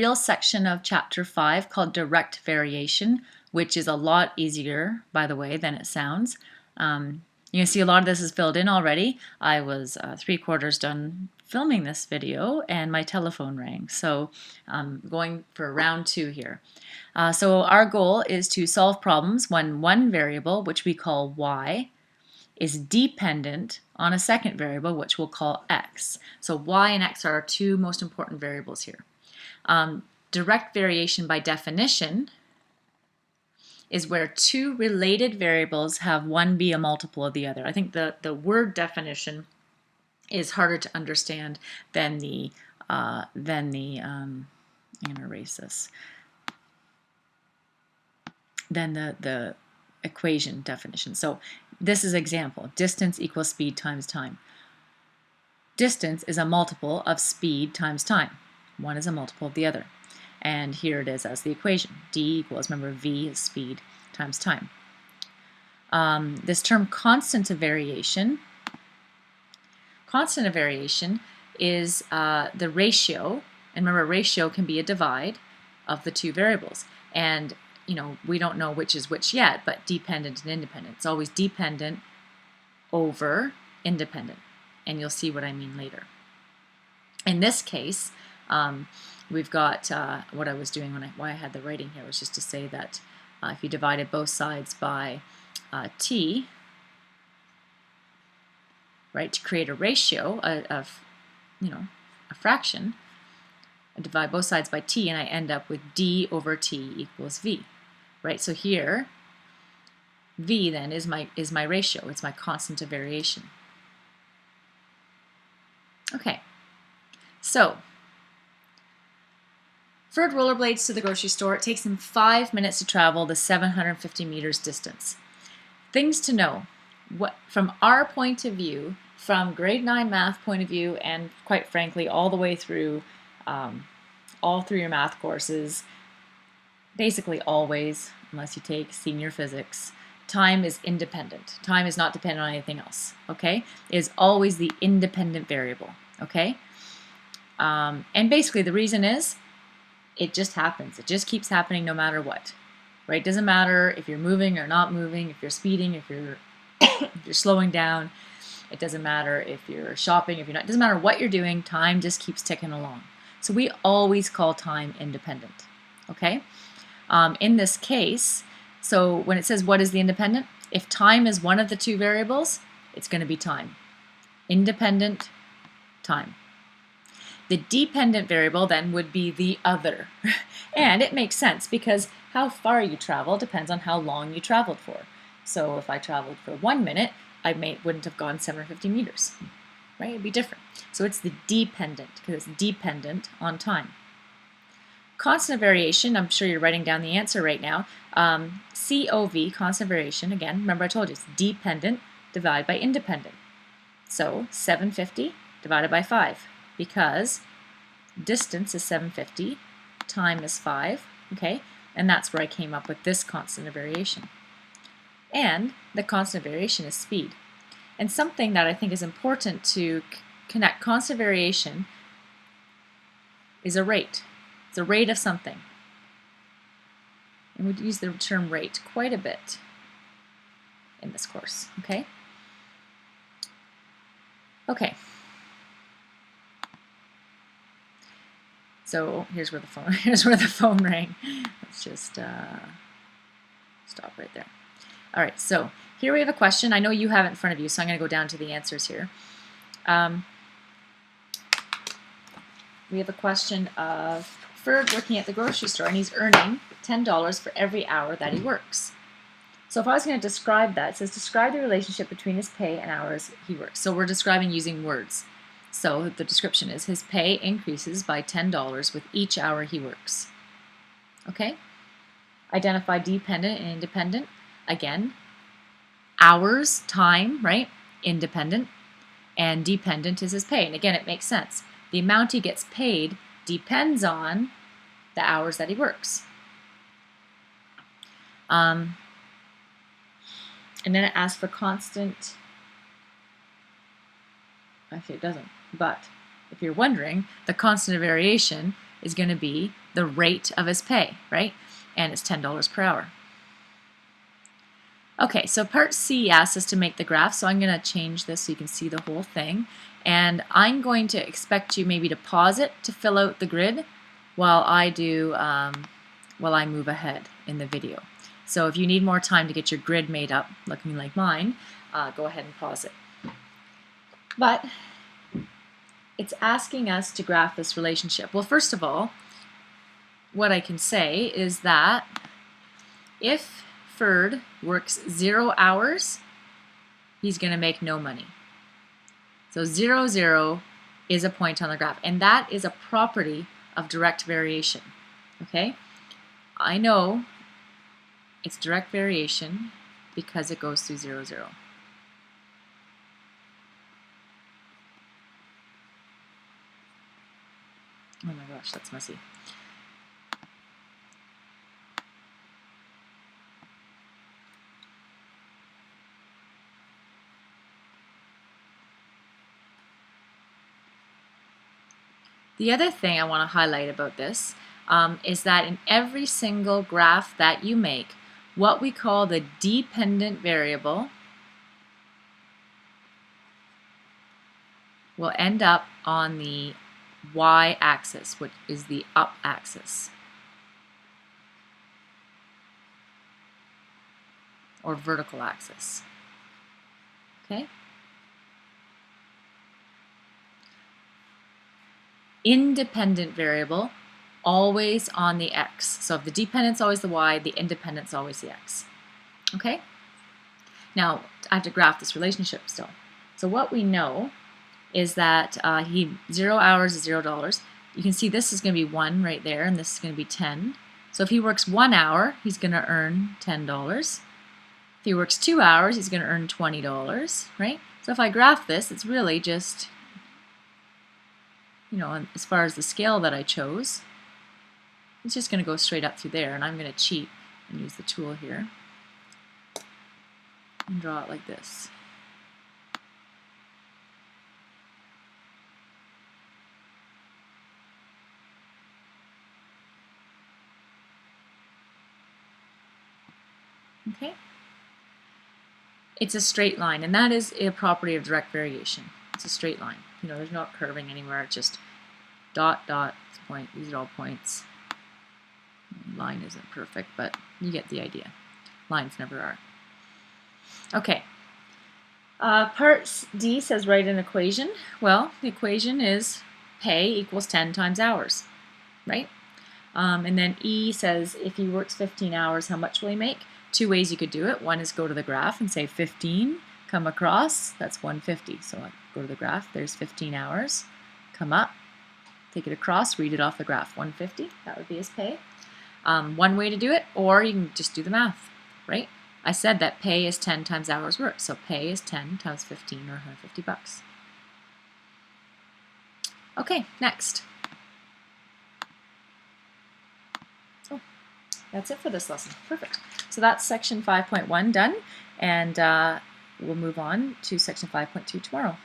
real section of chapter 5 called direct variation, which is a lot easier, by the way, than it sounds. You can see a lot of this is filled in already. I was 3/4 done filming this video and my telephone rang. So I'm going for round 2 here. So our goal is to solve problems when one variable, which we call y, is dependent on a second variable, which we'll call x. So y and x are our two most important variables here. Direct variation by definition is where two related variables have one be a multiple of the other. I think the word definition is harder to understand than I'm going to erase this, than the equation definition. So this is example, distance equals speed times time. Distance is a multiple of speed times time. One is a multiple of the other. And here it is as the equation. D equals, remember, V is speed times time. This term constant of variation is the ratio, and remember, ratio can be a divide of the two variables. And we don't know which is which yet, but dependent and independent. It's always dependent over independent. And you'll see what I mean later. In this case, we've got what I was doing why I had the writing here was just to say that if you divided both sides by t, right, to create a ratio of a fraction, I divide both sides by t and I end up with d over t equals v, right? So here, v then is my ratio. It's my constant of variation. Okay, so Ferd rollerblades to the grocery store. It takes him 5 minutes to travel the 750 meters distance. Things to know. From our point of view, from grade 9 math point of view, and quite frankly, all the way through all through your math courses, basically always, unless you take senior physics, time is independent. Time is not dependent on anything else, okay? It is always the independent variable, okay? And basically the reason is, it just happens. It just keeps happening no matter what, right? It doesn't matter if you're moving or not moving, if you're speeding, if you're if you're slowing down. It doesn't matter if you're shopping, if you're not. It doesn't matter what you're doing. Time just keeps ticking along. So we always call time independent, okay? In this case, so when it says what is the independent, if time is one of the two variables, it's going to be time. Independent, time. The dependent variable then would be the other. And it makes sense because how far you travel depends on how long you traveled for. So if I traveled for 1 minute, I wouldn't have gone 750 meters, right? It'd be different. So it's the dependent because it's dependent on time. Constant variation, I'm sure you're writing down the answer right now. COV, constant variation, again, remember I told you it's dependent divided by independent. So 750 divided by 5. Because distance is 750, time is 5, okay? And that's where I came up with this constant of variation. And the constant of variation is speed. And something that I think is important to connect constant variation is a rate. It's a rate of something. And we use the term rate quite a bit in this course, okay? Okay. So here's where the phone rang. Let's just stop right there. All right, so here we have a question. I know you have it in front of you, so I'm going to go down to the answers here. We have a question of Ferd working at the grocery store, and he's earning $10 for every hour that he works. So if I was going to describe that, it says describe the relationship between his pay and hours he works. So we're describing using words. So the description is his pay increases by $10 with each hour he works. Okay? Identify dependent and independent. Again, hours, time, right? Independent. And dependent is his pay. And again, it makes sense. The amount he gets paid depends on the hours that he works. And then it asks for constant. Actually, it doesn't. But if you're wondering, the constant of variation is going to be the rate of his pay, right? And it's $10 per hour. Okay, so part C asks us to make the graph, so I'm going to change this so you can see the whole thing. And I'm going to expect you maybe to pause it to fill out the grid while I move ahead in the video. So if you need more time to get your grid made up, looking like mine, go ahead and pause it. But it's asking us to graph this relationship. Well, first of all, what I can say is that if Ferd works 0 hours, he's going to make no money. So 0, 0 is a point on the graph, and that is a property of direct variation. Okay? I know it's direct variation because it goes through 0, 0. Oh my gosh, that's messy. The other thing I want to highlight about this is that in every single graph that you make, what we call the dependent variable will end up on the y-axis, which is the up axis, or vertical axis. Okay? Independent variable, always on the x. So if the dependent's always the y, the independent's always the x. Okay? Now, I have to graph this relationship still. So what we know is that 0 hours is $0. You can see this is going to be 1 right there, and this is going to be 10. So if he works 1 hour, he's going to earn $10. If he works 2 hours, he's going to earn $20, right? So if I graph this, it's really just, you know, as far as the scale that I chose, it's just going to go straight up through there, and I'm going to cheat and use the tool here and draw it like this. Okay? It's a straight line, and that is a property of direct variation. It's a straight line. You know, there's not curving anywhere. It's just dot, dot, point. These are all points. Line isn't perfect, but you get the idea. Lines never are. Okay. Part D says write an equation. Well, the equation is pay equals 10 times hours, right? And then E says if he works 15 hours, how much will he make? 2 ways you could do it. One is go to the graph and say 15, come across, that's 150. So I go to the graph, there's 15 hours, come up, take it across, read it off the graph, 150, that would be his pay. One way to do it, or you can just do the math, right? I said that pay is 10 times hours worked, so pay is 10 times 15 or 150 bucks. Okay, next. Oh, that's it for this lesson. Perfect. So that's section 5.1 done, and we'll move on to section 5.2 tomorrow.